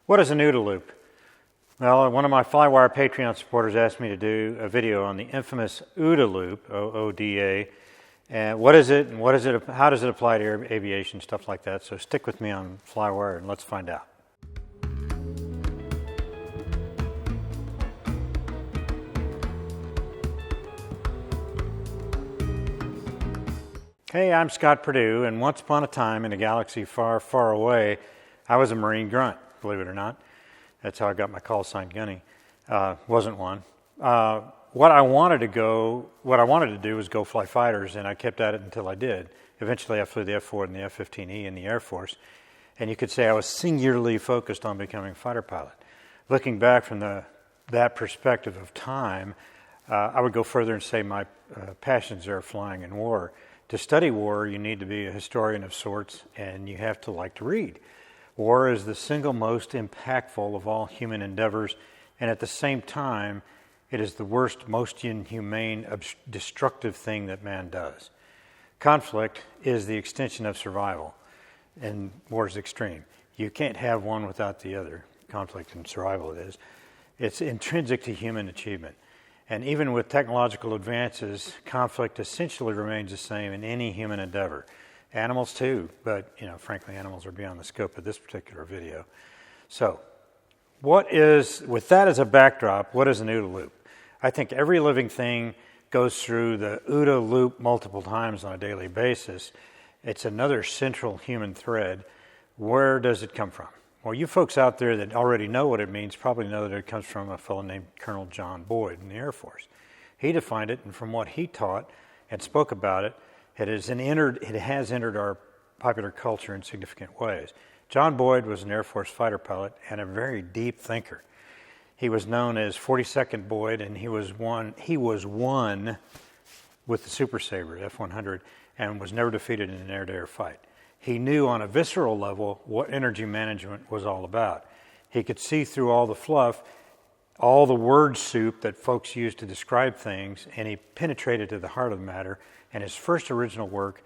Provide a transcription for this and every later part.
What is an OODA Loop? Well, one of my Flywire Patreon supporters asked me to do a video on the infamous OODA Loop, O-O-D-A. And what is it, and how does it apply to aviation, stuff like that. So stick with me on Flywire and let's find out. Hey, I'm Scott Perdue, and once upon a time in a galaxy far, far away, I was a Marine grunt, believe it or not. That's how I got my call sign Gunny. Wasn't one. What I wanted to do was go fly fighters, and I kept at it until I did. Eventually, I flew the F-4 and the F-15E in the Air Force, and you could say I was singularly focused on becoming a fighter pilot. Looking back from that perspective of time, I would go further and say my passions are flying and war. To study war, you need to be a historian of sorts, and you have to like to read. War is the single most impactful of all human endeavors, and at the same time, it is the worst, most inhumane, destructive thing that man does. Conflict is the extension of survival, and war is extreme. You can't have one without the other. Conflict and survival it is. It's intrinsic to human achievement. And even with technological advances, conflict essentially remains the same in any human endeavor. Animals too, but frankly, animals are beyond the scope of this particular video. So, with that as a backdrop, what is an OODA loop? I think every living thing goes through the OODA loop multiple times on a daily basis. It's another central human thread. Where does it come from? Well, you folks out there that already know what it means probably know that it comes from a fellow named Colonel John Boyd in the Air Force. He defined it, and from what he taught and spoke about it, it has entered our popular culture in significant ways. John Boyd was an Air Force fighter pilot and a very deep thinker. He was known as 42nd Boyd, and he was one with the Super Sabre, F-100, and was never defeated in an air-to-air fight. He knew on a visceral level what energy management was all about. He could see through all the fluff, all the word soup that folks use to describe things, and he penetrated to the heart of the matter. And his first original work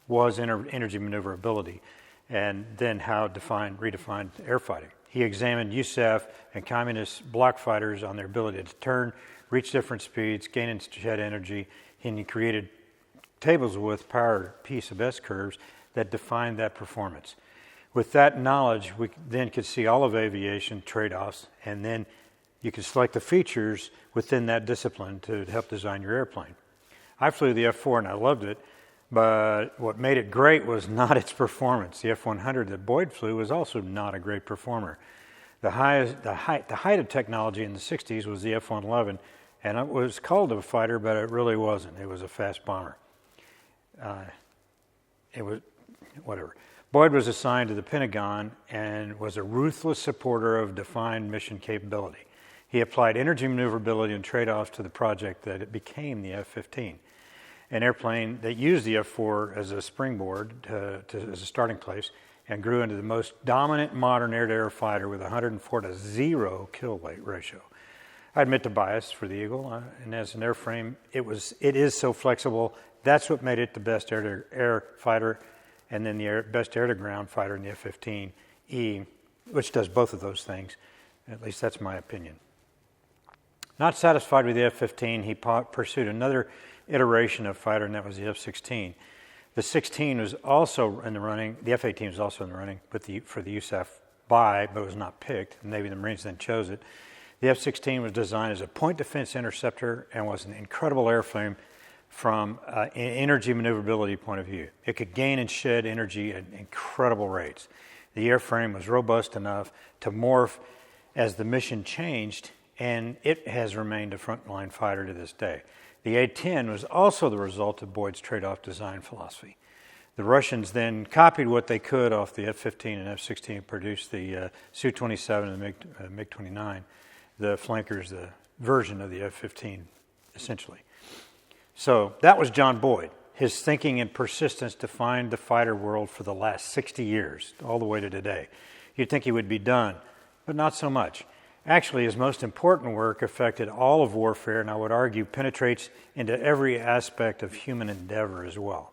was energy maneuverability, and then how redefined air fighting. He examined USAF and communist block fighters on their ability to turn, reach different speeds, gain and shed energy, and he created tables with power piece of S-curves that defined that performance. With that knowledge, we then could see all of aviation trade-offs, and then you could select the features within that discipline to help design your airplane. I flew the F-4 and I loved it, but what made it great was not its performance. The F-100 that Boyd flew was also not a great performer. The height of technology in the 60s was the F-111, and it was called a fighter, but it really wasn't. It was a fast bomber. Boyd was assigned to the Pentagon and was a ruthless supporter of defined mission capability. He applied energy maneuverability and trade-offs to the project that it became the F-15, an airplane that used the F-4 as a springboard as a starting place and grew into the most dominant modern air-to-air fighter with a 104-to-0 kill weight ratio. I admit to bias for the Eagle, and as an airframe, it is so flexible. That's what made it the best air-to-air fighter, and then the best air-to-ground fighter in the F-15E, which does both of those things. At least that's my opinion. Not satisfied with the F-15, he pursued another iteration of fighter, and that was the F-16. The 16 was also in the running. The F-18 was also in the running for the USAF buy, but was not picked. The Navy and the Marines then chose it. The F-16 was designed as a point defense interceptor and was an incredible airframe from an energy maneuverability point of view. It could gain and shed energy at incredible rates. The airframe was robust enough to morph as the mission changed, and it has remained a frontline fighter to this day. The A-10 was also the result of Boyd's trade-off design philosophy. The Russians then copied what they could off the F-15 and F-16 and produced the Su-27 and the MiG-29, the flankers, the version of the F-15, essentially. So that was John Boyd. His thinking and persistence defined the fighter world for the last 60 years, all the way to today. You'd think he would be done, but not so much. Actually, his most important work affected all of warfare, and I would argue penetrates into every aspect of human endeavor as well.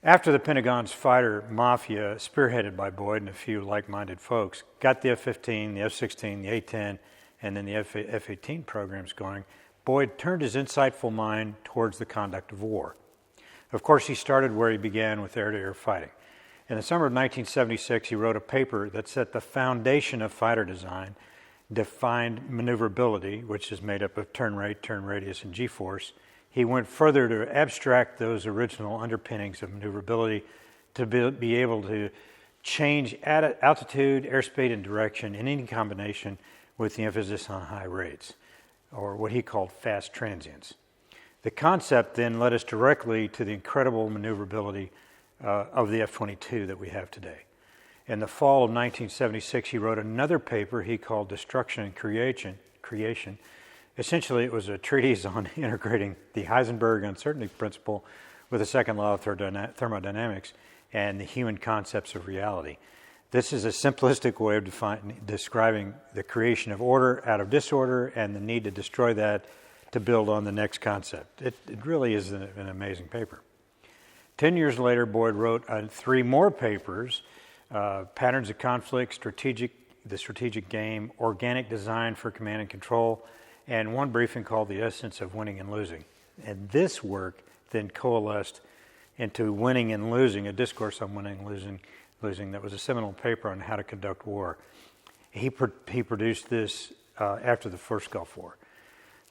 After the Pentagon's fighter mafia, spearheaded by Boyd and a few like-minded folks, got the F-15, the F-16, the A-10, and then the F-18 programs going, Boyd turned his insightful mind towards the conduct of war. Of course, he started where he began with air-to-air fighting. In the summer of 1976, he wrote a paper that set the foundation of fighter design, defined maneuverability, which is made up of turn rate, turn radius, and G-force. He went further to abstract those original underpinnings of maneuverability to be able to change altitude, airspeed, and direction in any combination with the emphasis on high rates, or what he called fast transients. The concept then led us directly to the incredible maneuverability of the F-22 that we have today. In the fall of 1976, he wrote another paper he called Destruction and Creation. Essentially, it was a treatise on integrating the Heisenberg uncertainty principle with the second law of thermodynamics and the human concepts of reality. This is a simplistic way of describing the creation of order out of disorder and the need to destroy that to build on the next concept. It really is an amazing paper. 10 years later, Boyd wrote 3 more papers, Patterns of Conflict, The Strategic Game, Organic Design for Command and Control, and one briefing called The Essence of Winning and Losing. And this work then coalesced into Winning and Losing, a discourse on winning and losing that was a seminal paper on how to conduct war. He produced this after the first Gulf War.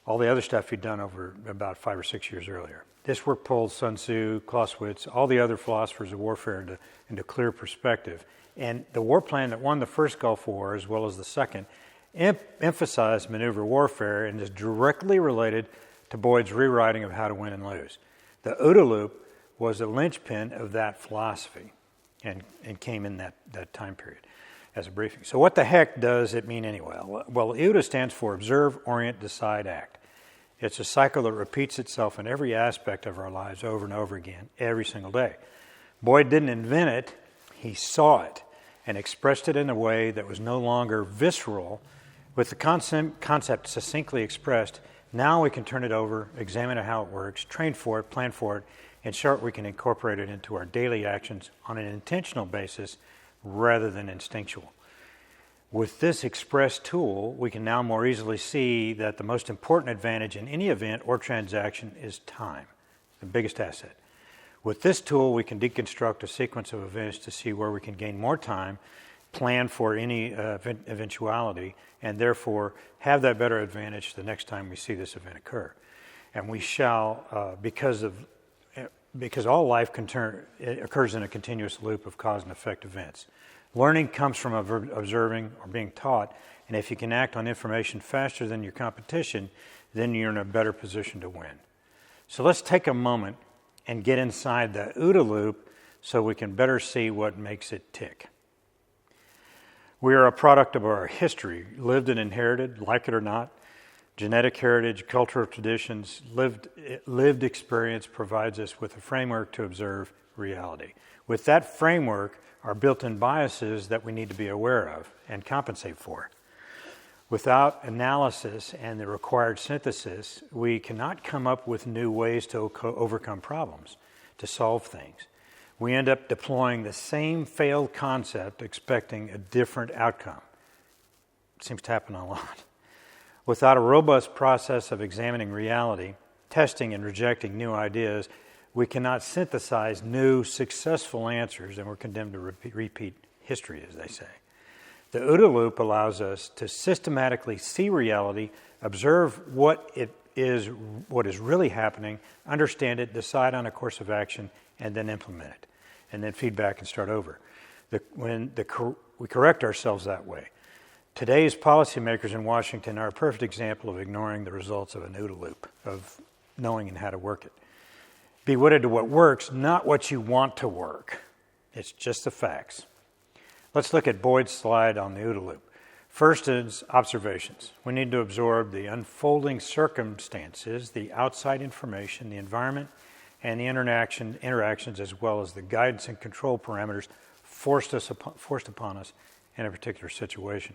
All the other stuff he'd done over about 5 or 6 years earlier. This work pulled Sun Tzu, Clausewitz, all the other philosophers of warfare into clear perspective. And the war plan that won the first Gulf War, as well as the second, emphasized maneuver warfare and is directly related to Boyd's rewriting of how to win and lose. The OODA Loop was a linchpin of that philosophy and came in that time period as a briefing. So what the heck does it mean anyway? Well, OODA stands for Observe, Orient, Decide, Act. It's a cycle that repeats itself in every aspect of our lives over and over again, every single day. Boyd didn't invent it, he saw it and expressed it in a way that was no longer visceral. With the concept succinctly expressed, now we can turn it over, examine how it works, train for it, plan for it. In short, we can incorporate it into our daily actions on an intentional basis rather than instinctual. With this express tool, we can now more easily see that the most important advantage in any event or transaction is time, the biggest asset. With this tool, we can deconstruct a sequence of events to see where we can gain more time, plan for any eventuality, and therefore have that better advantage the next time we see this event occur. And we shall, because all life occurs in a continuous loop of cause and effect events. Learning comes from observing or being taught, and if you can act on information faster than your competition, then you're in a better position to win. So let's take a moment and get inside the OODA Loop so we can better see what makes it tick. We are a product of our history, lived and inherited, like it or not. Genetic heritage, cultural traditions, lived experience provides us with a framework to observe reality. With that framework are built-in biases that we need to be aware of and compensate for. Without analysis and the required synthesis, we cannot come up with new ways to overcome problems, to solve things. We end up deploying the same failed concept expecting a different outcome. It seems to happen a lot. Without a robust process of examining reality, testing and rejecting new ideas, we cannot synthesize new, successful answers, and we're condemned to repeat history, as they say. The OODA Loop allows us to systematically see reality, observe what is really happening, understand it, decide on a course of action, and then implement it, and then feedback and start over. We correct ourselves that way. Today's policymakers in Washington are a perfect example of ignoring the results of an OODA Loop, of knowing and how to work it. Be wedded to what works, not what you want to work. It's just the facts. Let's look at Boyd's slide on the OODA Loop. First is observations. We need to absorb the unfolding circumstances, the outside information, the environment, and the interactions, as well as the guidance and control parameters forced upon us in a particular situation.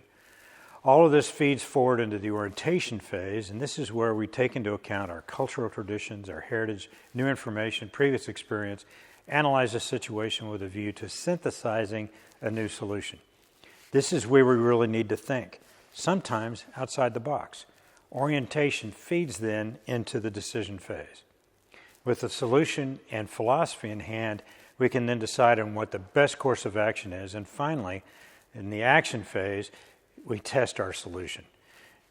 All of this feeds forward into the orientation phase, and this is where we take into account our cultural traditions, our heritage, new information, previous experience, analyze the situation with a view to synthesizing a new solution. This is where we really need to think, sometimes outside the box. Orientation feeds then into the decision phase. With the solution and philosophy in hand, we can then decide on what the best course of action is, and finally, in the action phase, we test our solution.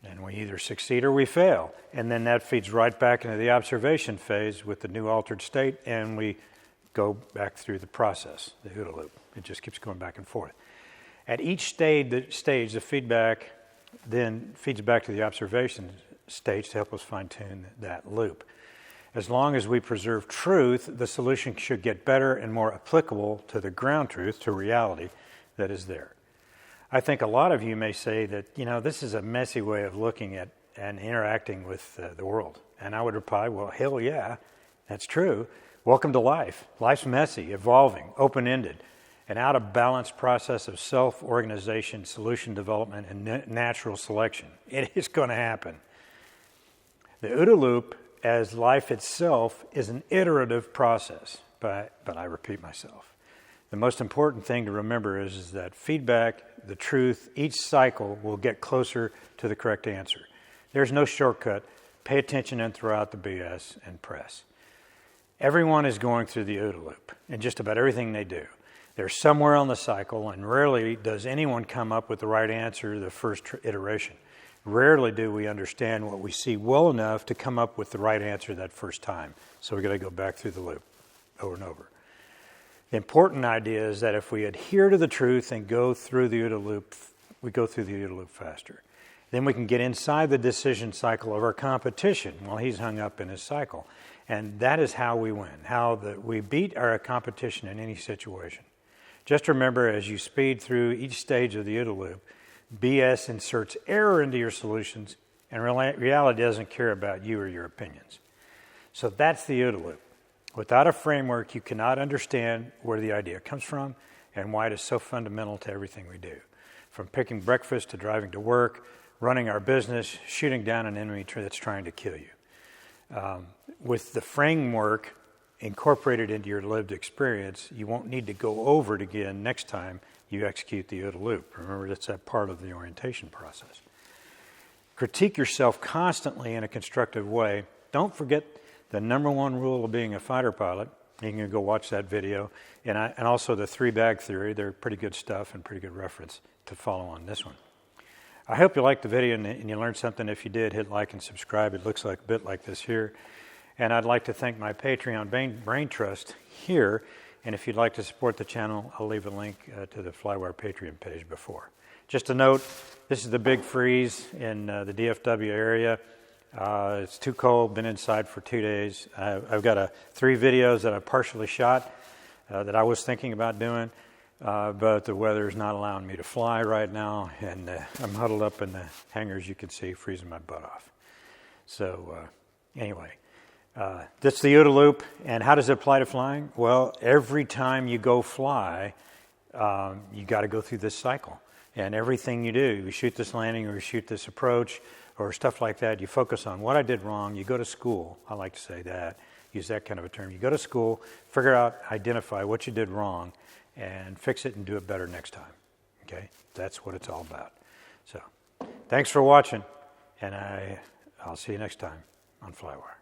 And we either succeed or we fail, and then that feeds right back into the observation phase with the new altered state, and we go back through the process, the OODA loop. It just keeps going back and forth. At each stage, the feedback then feeds back to the observation stage to help us fine-tune that loop. As long as we preserve truth, the solution should get better and more applicable to the ground truth, to reality that is there. I think a lot of you may say that, this is a messy way of looking at and interacting with the world. And I would reply, well, hell yeah, that's true. Welcome to life. Life's messy, evolving, open-ended, an out-of-balance process of self-organization, solution development, and natural selection. It is going to happen. The OODA loop, as life itself, is an iterative process, but I repeat myself. The most important thing to remember is that feedback, the truth, each cycle will get closer to the correct answer. There's no shortcut. Pay attention and throw out the BS and press. Everyone is going through the OODA loop in just about everything they do. They're somewhere on the cycle, and rarely does anyone come up with the right answer the first iteration. Rarely do we understand what we see well enough to come up with the right answer that first time. So we've got to go back through the loop over and over. The important idea is that if we adhere to the truth and go through the OODA loop, we go through the OODA loop faster. Then we can get inside the decision cycle of our competition while he's hung up in his cycle. And that is how we win, we beat our competition in any situation. Just remember, as you speed through each stage of the OODA loop, BS inserts error into your solutions, and reality doesn't care about you or your opinions. So that's the OODA loop. Without a framework, you cannot understand where the idea comes from and why it is so fundamental to everything we do. From picking breakfast to driving to work, running our business, shooting down an enemy that's trying to kill you. With the framework incorporated into your lived experience, you won't need to go over it again next time you execute the OODA loop. Remember, that's that part of the orientation process. Critique yourself constantly in a constructive way. Don't forget the number one rule of being a fighter pilot. You can go watch that video. And also the three-bag theory. They're pretty good stuff and pretty good reference to follow on this one. I hope you liked the video and you learned something. If you did, hit like and subscribe. It looks like a bit like this here. And I'd like to thank my Patreon Brain Trust here. And if you'd like to support the channel, I'll leave a link to the Flywire Patreon page before. Just a note, this is the big freeze in the DFW area. It's too cold, been inside for 2 days. I've got 3 videos that I partially shot that I was thinking about doing, but the weather is not allowing me to fly right now, and I'm huddled up in the hangars, you can see, freezing my butt off. So anyway, that's the OODA loop, and how does it apply to flying? Well, every time you go fly, you got to go through this cycle. And everything you do, you shoot this landing or you shoot this approach or stuff like that, you focus on what I did wrong. You go to school. I like to say that, use that kind of a term. You go to school, figure out, identify what you did wrong, and fix it and do it better next time. Okay? That's what it's all about. So, thanks for watching, and I'll see you next time on Flywire.